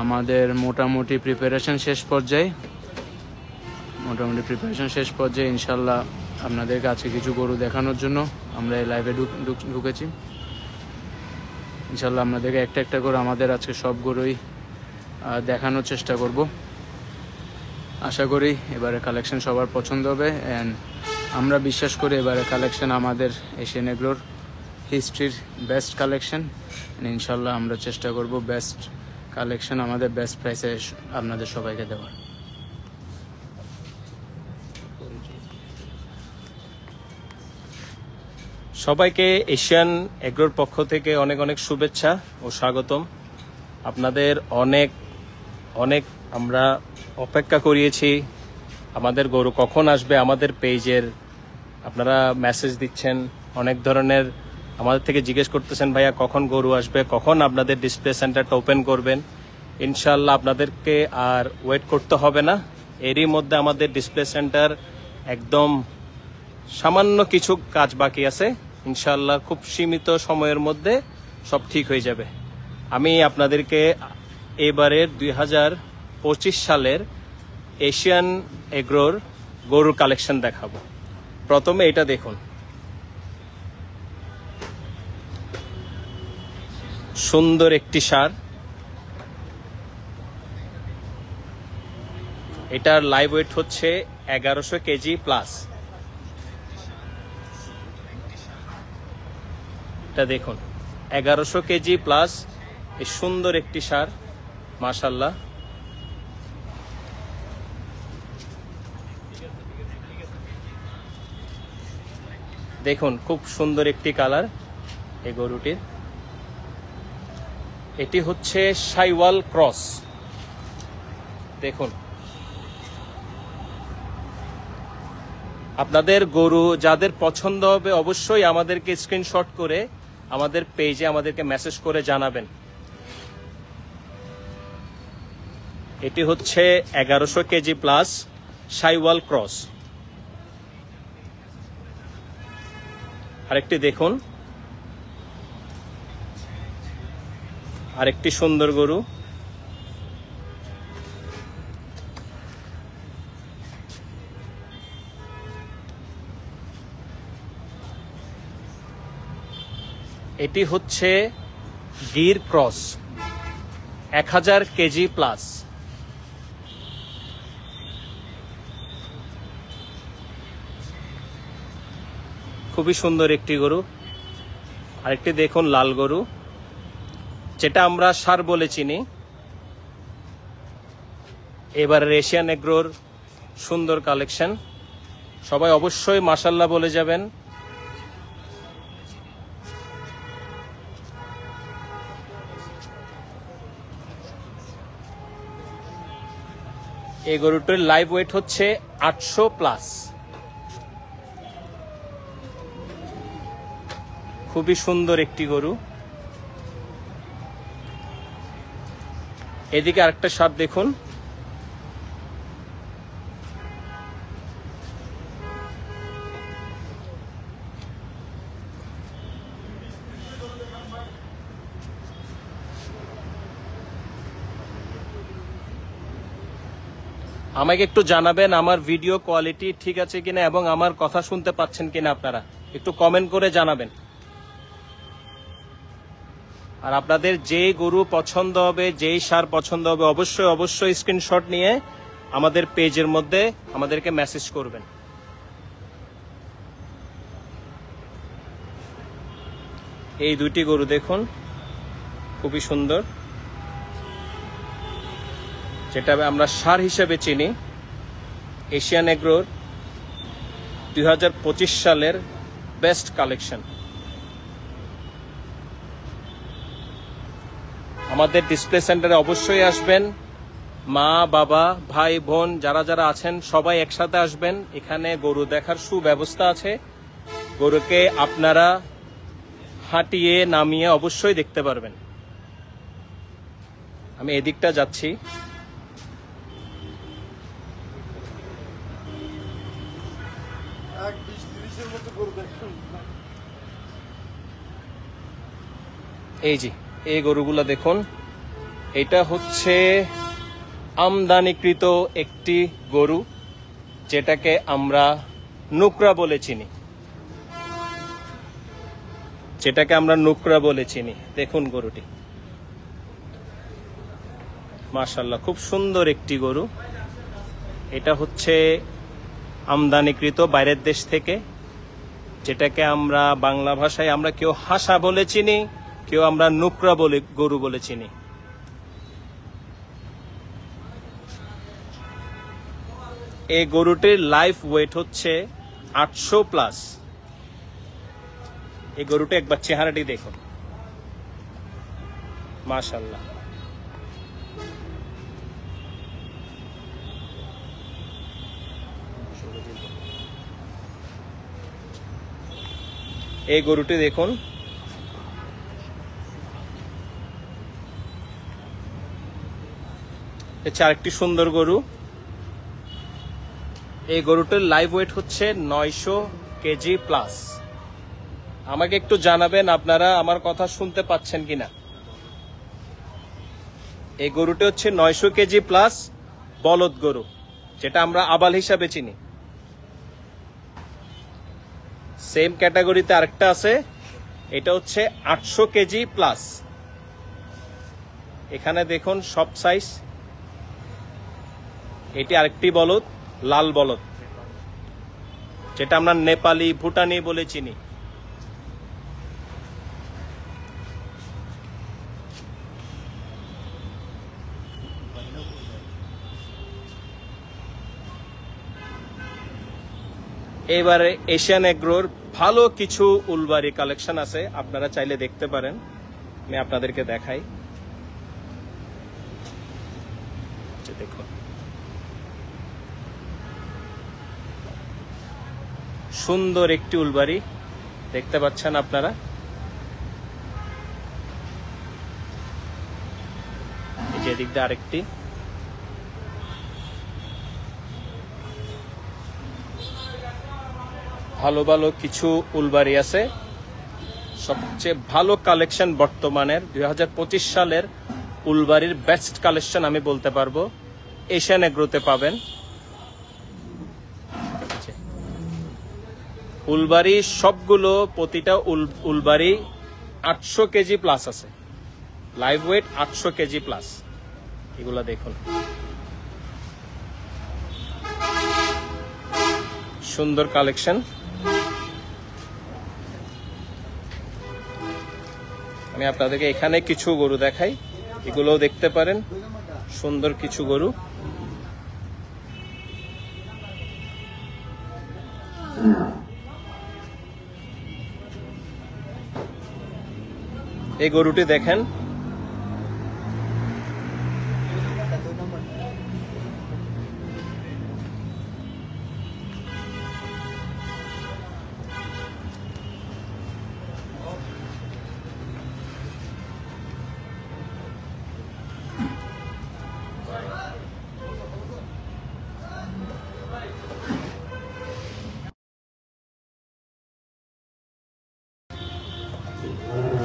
আমাদের মোটামুটি প্রিপারেশন শেষ পর্যায়ে, ইনশাল্লাহ আপনাদেরকে আজকে কিছু গরু দেখানোর জন্য আমরা এই লাইভে ঢুকেছি। ইনশাল্লাহ আপনাদেরকে একটা একটা করে আমাদের আজকে সব গরুই দেখানোর চেষ্টা করব। আশা করি এবারে কালেকশন সবার পছন্দ হবে, অ্যান্ড আমরা বিশ্বাস করি এবারে কালেকশন আমাদের এশিয়ান এগ্রোর হিস্ট্রির বেস্ট কালেকশন। ইনশাল্লাহ আমরা চেষ্টা করব বেস্ট কালেকশন আমাদের বেস্ট প্রাইসে আপনাদের সবাইকে দেওয়ার। সবাইকে এশিয়ান এগ্রোর পক্ষ থেকে অনেক অনেক শুভেচ্ছা ও স্বাগতম। আপনাদের অনেক অনেক আমরা অপেক্ষা করিয়েছি, আমাদের গরু কখন আসবে আমাদের পেজের আপনারা মেসেজ দিচ্ছেন, অনেক ধরনের আমাদের থেকে জিজ্ঞেস করতেছেন ভাইয়া কখন গরু আসবে, কখন আপনাদের ডিসপ্লে সেন্টারটা ওপেন করবেন। ইনশাল্লাহ আপনাদেরকে আর ওয়েট করতে হবে না, এরই মধ্যে আমাদের ডিসপ্লে সেন্টার একদম সামান্য কিছু কাজ বাকি আছে, ইনশাল্লাহ খুব সীমিত সময়ের মধ্যে সব ঠিক হয়ে যাবে। আমি আপনাদেরকে এবারের 2025 সালের এশিয়ান এগ্রোর গরুর কালেকশন দেখাবো। প্রথমে এটা দেখুন, সুন্দর একটি ষাঁড়, এটার লাইভ ওয়েট হচ্ছে 1100 কেজি প্লাস। এটা দেখুন 1100 কেজি প্লাস, এই সুন্দর একটি ষাঁড় মাশাআল্লাহ। দেখুন খুব সুন্দর একটি কালার এই গরুটির। এটি হচ্ছে শাইওয়াল ক্রস। দেখুন আপনাদের গরু যাদের পছন্দ হবে অবশ্যই আমাদেরকে স্ক্রিনশট করে আমাদের পেজে আমাদেরকে মেসেজ করে জানাবেন। এটি হচ্ছে 1100 কেজি প্লাস শাইওয়াল ক্রস। আরেকটি দেখুন, আরেকটি সুন্দর গরু। এটি হচ্ছে গির ক্রস, 1000 কেজি প্লাস। খুবই সুন্দর একটি গরু। আরেকটি দেখুন লাল গরু, যেটা আমরা ষাঁড় বলে চিনি। এবার এশিয়ান এগ্রোর সুন্দর কালেকশন, সবাই অবশ্যই মাশাআল্লাহ বলে যাবেন। এই গরুটির লাইভ ওয়েট হচ্ছে 800 প্লাস। খুবই সুন্দর একটি গরু। এদিকে আরেকটা ষাঁড় দেখুন, আমাকে একটু জানাবেন আমার ভিডিও কোয়ালিটি ঠিক আছে কিনা এবং আমার কথা শুনতে পাচ্ছেন কিনা, আপনারা একটু কমেন্ট করে জানাবেন। আর আপনাদের যেই গরু পছন্দ হবে, যেই ষাঁড় পছন্দ হবে অবশ্যই অবশ্যই স্ক্রিনশট নিয়ে আমাদের পেজের মধ্যে আমাদেরকে মেসেজ করবেন। এই দুইটি গরু দেখুন খুবই সুন্দর, যেটা আমরা ষাঁড় হিসেবে চিনি। এশিয়ান এগ্রোর 2025 সালের বেস্ট কালেকশন। আমাদের ডিসপ্লে সেন্টারে অবশ্যই আসবেন, মা বাবা ভাই বোন যারা যারা আছেন সবাই একসাথে আসবেন। এখানে গরু দেখার সুব্যবস্থা আছে, গরুকে আপনারা হাঁটিয়ে নামিয়ে অবশ্যই দেখতে পারবেন। আমি এদিকটা যাচ্ছি, এই জি এই গরুগুলো দেখুন এটা হচ্ছে আমদানিকৃত একটি গরু, যেটাকে আমরা নুকরা বলে চিনি, দেখুন গরুটি, মাশাআল্লাহ খুব সুন্দর একটি গরু। এটা হচ্ছে আমদানিকৃত বাইরের দেশ থেকে, যেটাকে আমরা বাংলা ভাষায় আমরা কেউ হাসা বলে চিনি, কেউ আমরা নুকরা বলে গরু বলে চিনি। এই গরুটির লাইফ ওয়েট হচ্ছে 800+। এই গরুটা একবার চেহারাটি দেখুন, মাশাআল্লাহ। এই গরুটি দেখুন, এটা আরেকটি সুন্দর গরু। এই গরুটির লাইভ ওয়েট হচ্ছে 900 কেজি প্লাস। আমাকে একটু জানাবেন আপনারা আমার কথা শুনতে পাচ্ছেন কিনা। এই গরুটি হচ্ছে 900 কেজি প্লাস বলদ গরু, যেটা আমরা আবাল হিসাবে চিনি। সেম ক্যাটাগরিতে আরেকটা আছে, এটা হচ্ছে 800 কেজি প্লাস। এখানে দেখুন সব সাইজ। এটি আরেকটি বলদ, লাল বলদ, যেটা আমরা নেপালি ভুটানি বলে চিনি। এবারে এশিয়ান এগ্রোর ভালো কিছু উলবাড়ি কালেকশন আছে, আপনারা চাইলে দেখতে পারেন। আমি আপনাদেরকে দেখাই, দেখুন সুন্দর একটি উলবাড়ি দেখতে পাচ্ছেন আপনারা। এই যে দিক দিয়ে আরেকটি, ভালো ভালো কিছু উলবাড়ি আছে। সবচেয়ে ভালো কালেকশন বর্তমানের 2025 সালের উলবাড়ির বেস্ট কালেকশন আমি বলতে পারবো এশিয়ান এগ্রোতে পাবেন। উলবাড়ি সবগুলো, প্রতিটা উলবাড়ি 800 কেজি প্লাস আছে, লাইভ ওয়েট 800 কেজি প্লাস। এগুলা দেখুন, সুন্দর কালেকশন। আমি আপনাদেরকে এখানে কিছু গরু দেখাই, এগুলোও দেখতে পারেন, সুন্দর কিছু গরু। এই গরুটি দেখেন,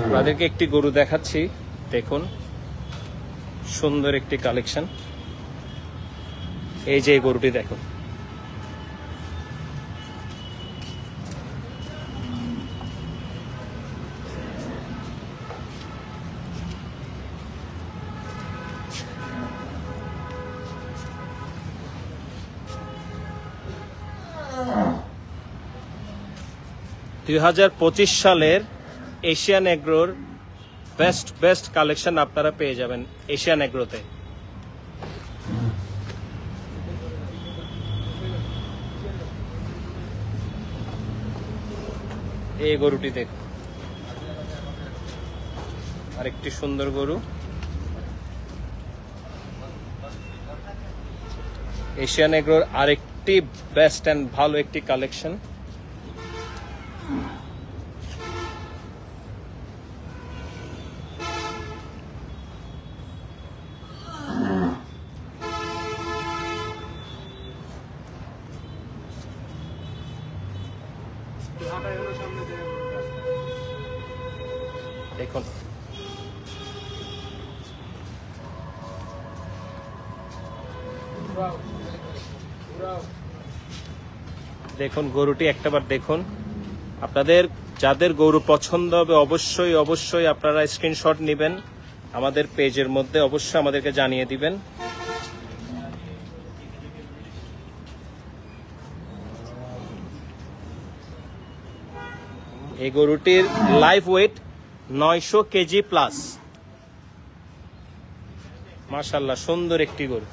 আপনাদেরকে একটি গরু দেখাচ্ছি, দেখুন সুন্দর একটি কালেকশন। এই যে গরুটি দেখুন, $2025 সালের এশিয়ান এগ্রোর বেস্ট কালেকশন আপনারা পেয়ে যাবেন এশিয়ান এগ্রোতে। এই গরুটি দেখুন, আরেকটি সুন্দর গরু। এশিয়ান এগ্রোর আরেকটি বেস্ট এন্ড ভালো একটি কালেকশন। দেখুন দেখুন গরুটি একটাবার দেখুন। আপনাদের যাদের গরু পছন্দ হবে অবশ্যই অবশ্যই আপনারা স্ক্রিনশট নেবেন, আমাদের পেজের মধ্যে অবশ্যই আমাদেরকে জানিয়ে দিবেন। এই গরুটির লাইভ ওয়েট 900 কেজি প্লাস। মাশাআল্লাহ, সুন্দর একটি গরু।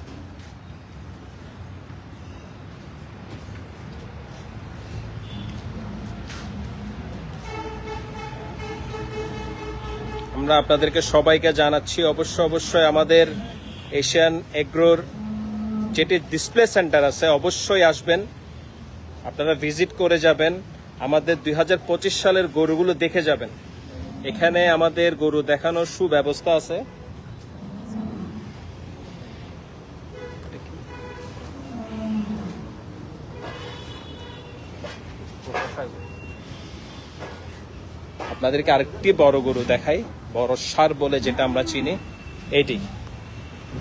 আমরা আপনাদেরকে সবাইকে জানাচ্ছি অবশ্যই আমাদের এশিয়ান এগ্রোর যেটি ডিসপ্লে সেন্টার আছে অবশ্যই আসবেন, আপনারা ভিজিট করে যাবেন, আমাদের 2025 সালের গরুগুলো দেখে যাবেন। এখানে আমাদের গরু দেখানোর সুব্যবস্থা আছে। আপনাদেরকে আরেকটি বড় গরু দেখাই, বড় ষাঁড় বলে যেটা আমরা চিনি।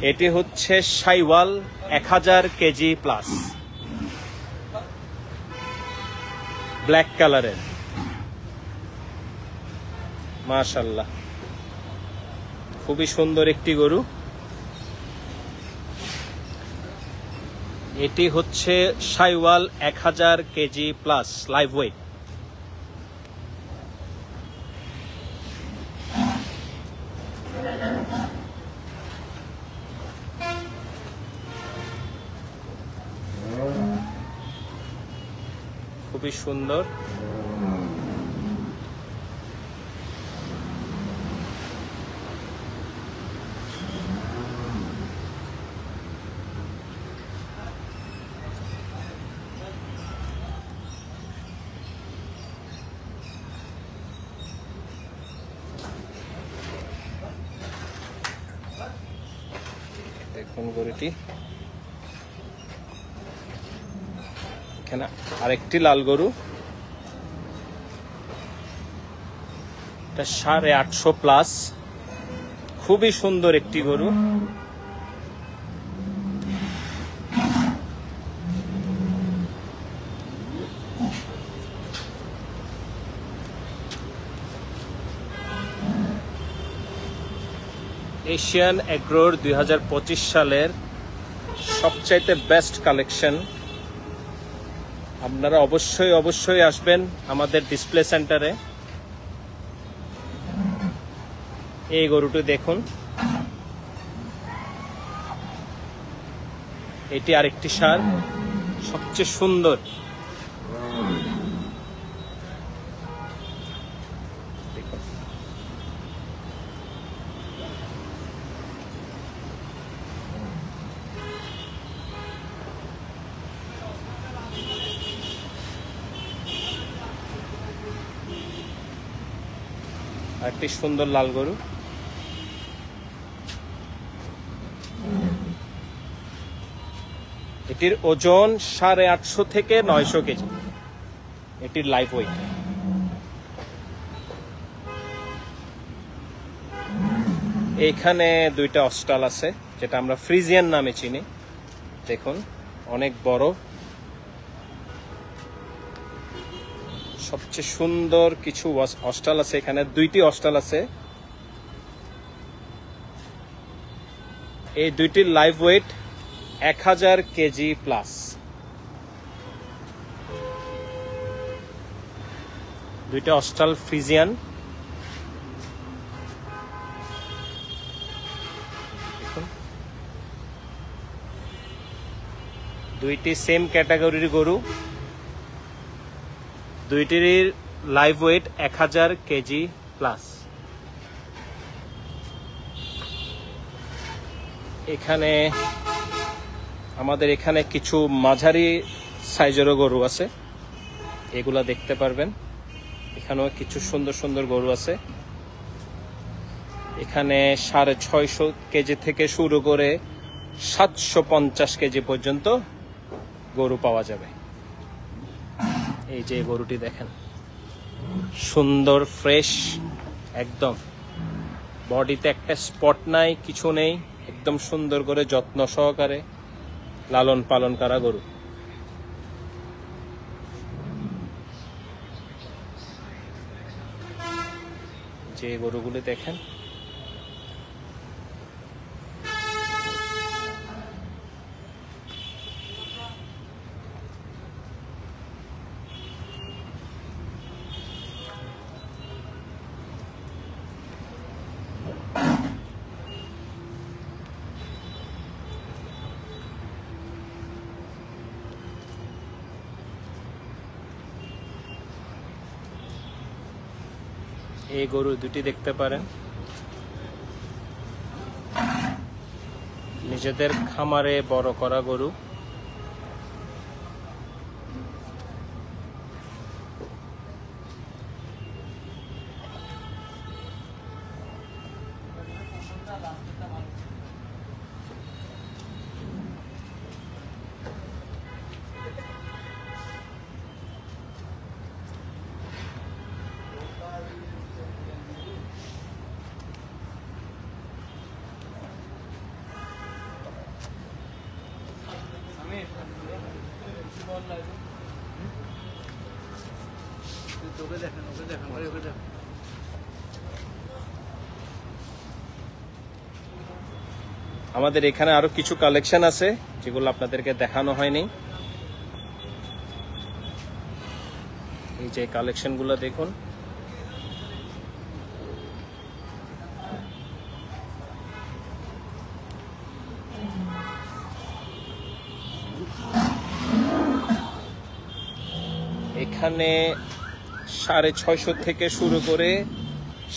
এটি হচ্ছে শাইওয়াল 1000 কেজি প্লাস, ব্ল্যাক কালারের। মাশাআল্লাহ, খুবই সুন্দর একটি গরু। এটি হচ্ছে Sahiwal 1000 KG plus live weight. খুবই সুন্দর। দেখুন গরুটি, এখানে আরেকটি লাল গরু, এটা 850 প্লাস, খুবই সুন্দর একটি গরু। এশিয়ান এগ্রোর 2025 সালের সবচাইতে বেস্ট কালেকশন। আপনারা অবশ্যই আসবেন আমাদের ডিসপ্লে সেন্টারে। এই গরুটি দেখুন, এটি আরেকটি ষাঁড়, সবচেয়ে সুন্দর। দেখুন আরেকটি সুন্দর লাল গরু। এটির ওজন 850 থেকে 900 কেজি, এটির লাইভ ওয়েট। এইখানে দুইটা অস্টাল আছে যেটা আমরা ফ্রিজিয়ান নামে চিনি। দেখুন অনেক বড়, সবচেয়ে সুন্দর কিছু অস্টাল আছে এখানে, দুইটি অস্টাল আছে। এই দুইটির লাইভ ওয়েট 1000 কেজি প্লাস। দুইটা অস্টাল ফ্রিজিয়ান। দুইটি সেম ক্যাটাগরির গরু, দুইটির লাইভ ওয়েট 1000 কেজি প্লাস। এখানে আমাদের এখানে কিছু মাঝারি সাইজেরও গরু আছে, এগুলা দেখতে পারবেন। এখানেও কিছু সুন্দর সুন্দর গরু আছে। এখানে 650 কেজি থেকে শুরু করে 750 কেজি পর্যন্ত গরু পাওয়া যাবে। এই যে গরুটি দেখেন, সুন্দর ফ্রেশ একদম, বডিতে একটা স্পট নাই, কিছু নেই, একদম সুন্দর করে যত্ন সহকারে লালন পালন করা গরু। যে গরুগুলি দেখেন, এই গরু দুটি দেখতে পারেন, নিজেদের খামারে বড় করা গরু। আমাদের এখানে আরো কিছু কালেকশন আছে যেগুলো আপনাদেরকে দেখানো হয়নি। এই যে কালেকশন গুলো দেখুন, এখানে 650 থেকে শুরু করে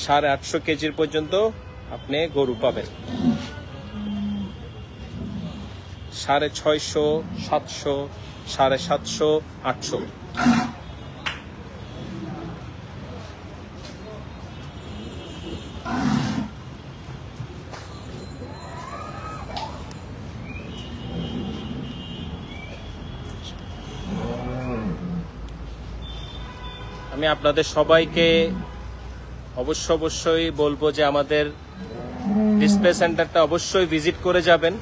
850 কেজির পর্যন্ত আপনি গরু পাবেন। 650, 700, 750, 800। আমি আপনাদের সবাইকে অবশ্যই বলবো যে আমাদের ডিসপ্লে সেন্টারটা অবশ্যই ভিজিট করে যাবেন।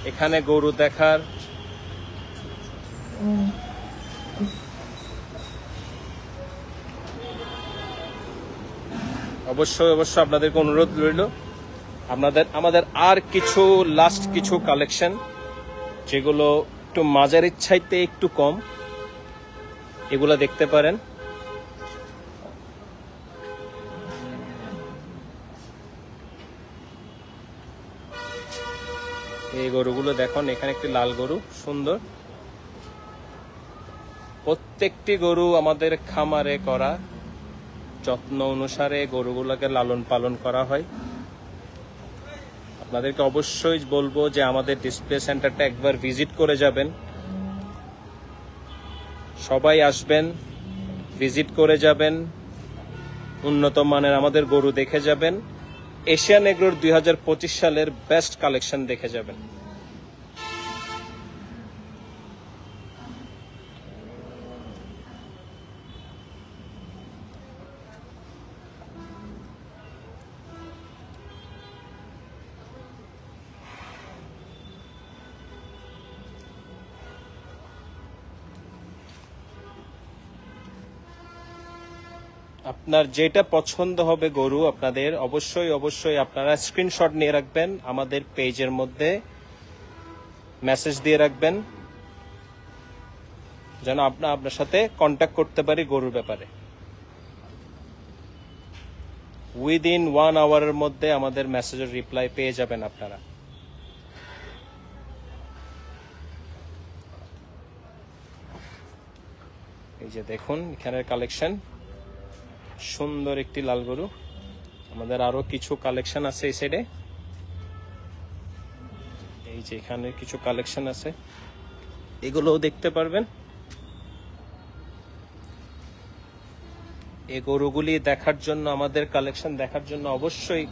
এখানে গরু দেখার অবশ্যই আপনাদেরকে অনুরোধ রইল। আমাদের আর কিছু লাস্ট কিছু কালেকশন যেগুলো একটু মাঝারির চাইতে একটু কম, এগুলা দেখতে পারেন। এই গরুগুলো দেখুন, এখানে একটি লাল গরু সুন্দর। প্রত্যেকটি গরু আমাদের খামারে করা, যত্ন অনুসারে গরুগুলোকে লালন পালন করা হয়। আপনাদেরকে অবশ্যই বলবো যে আমাদের ডিসপ্লে সেন্টারটা একবার ভিজিট করে যাবেন। সবাই আসবেন, ভিজিট করে যাবেন, উন্নত মানের আমাদের গরু দেখে যাবেন। এশিয়ান এগ্রোর 2025 সালের বেস্ট কালেকশন দেখে যাবেন। আপনার যেটা পছন্দ হবে গরু, আপনাদের অবশ্যই আপনারা স্ক্রিনশট নিয়ে রাখবেন, আমাদের পেজের মধ্যে মেসেজ দিয়ে রাখবেন, যেন আপনার সাথে কন্ট্যাক্ট করতে পারি গরুর ব্যাপারে। উইদিন 1 আওয়ারের মধ্যে আমাদের মেসেজের রিপ্লাই পেয়ে যাবেন আপনারা। এই যে দেখুন এখানের কালেকশন, সুন্দর একটি লাল গরু। আমাদের আরো কিছু কালেকশন আছে এই সাইডে। এই যে এখানে কিছু কালেকশন আছে, এগুলোও দেখতে পারবেন। এই গরুগুলি দেখার জন্য, আমাদের কালেকশন দেখার জন্য অবশ্যই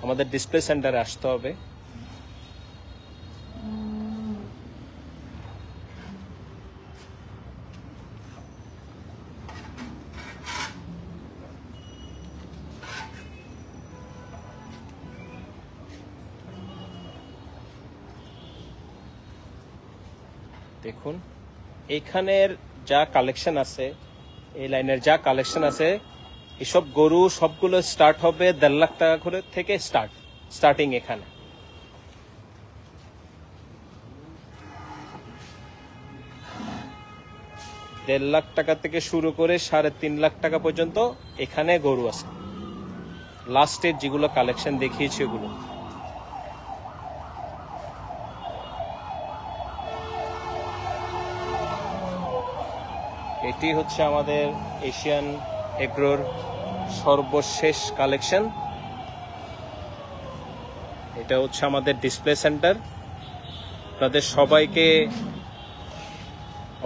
আমাদের ডিসপ্লে সেন্টারে আসতে হবে। দেখুন এখানের যা কালেকশন আছে, এই লাইনের যা কালেকশন আছে, এসব গরু সবগুলো স্টার্ট হবে 1.5 লাখ টাকা করে থেকে স্টার্টিং এখানে। দেড় লাখ টাকা থেকে শুরু করে 3.5 লাখ টাকা পর্যন্ত এখানে গরু আছে। লাস্টের যেগুলো কালেকশন দেখিয়েছি ওগুলো। এটি হচ্ছে আমাদের এশিয়ান এগ্রোর সর্বশেষ কালেকশন। এটা হচ্ছে আমাদের ডিসপ্লে সেন্টার। আপনাদের সবাইকে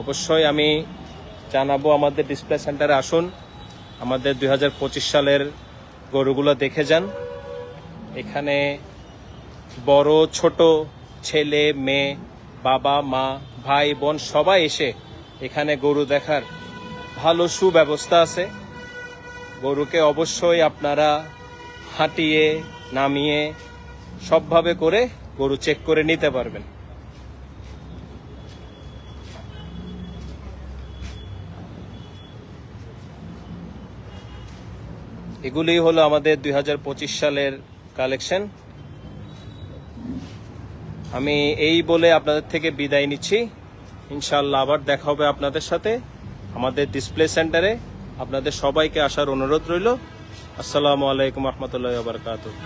অবশ্যই আমি জানাবো আমাদের ডিসপ্লে সেন্টারে আসুন, আমাদের 2025 সালের গরুগুলো দেখে যান। এখানে বড় ছোট ছেলে মেয়ে, বাবা মা, ভাই বোন সবাই এসে এখানে গরু দেখার ভালো সুব্যবস্থা আছে। গরুকে অবশ্যই আপনারা হাঁটিয়ে নামিয়ে সবভাবে করে গরু চেক করে নিতে পারবেন। এগুলি হলো আমাদের 2025 সালের কালেকশন। আমি এই বলে আপনাদের থেকে বিদায় নিচ্ছি। ইনশাআল্লাহ আবার দেখা হবে আপনাদের সাথে আমাদের ডিসপ্লে সেন্টারে। আপনাদের সবাইকে আসার অনুরোধ রইল। আসসালামু আলাইকুম রহমতুল্লাহি ওয়া বারাকাতুহু।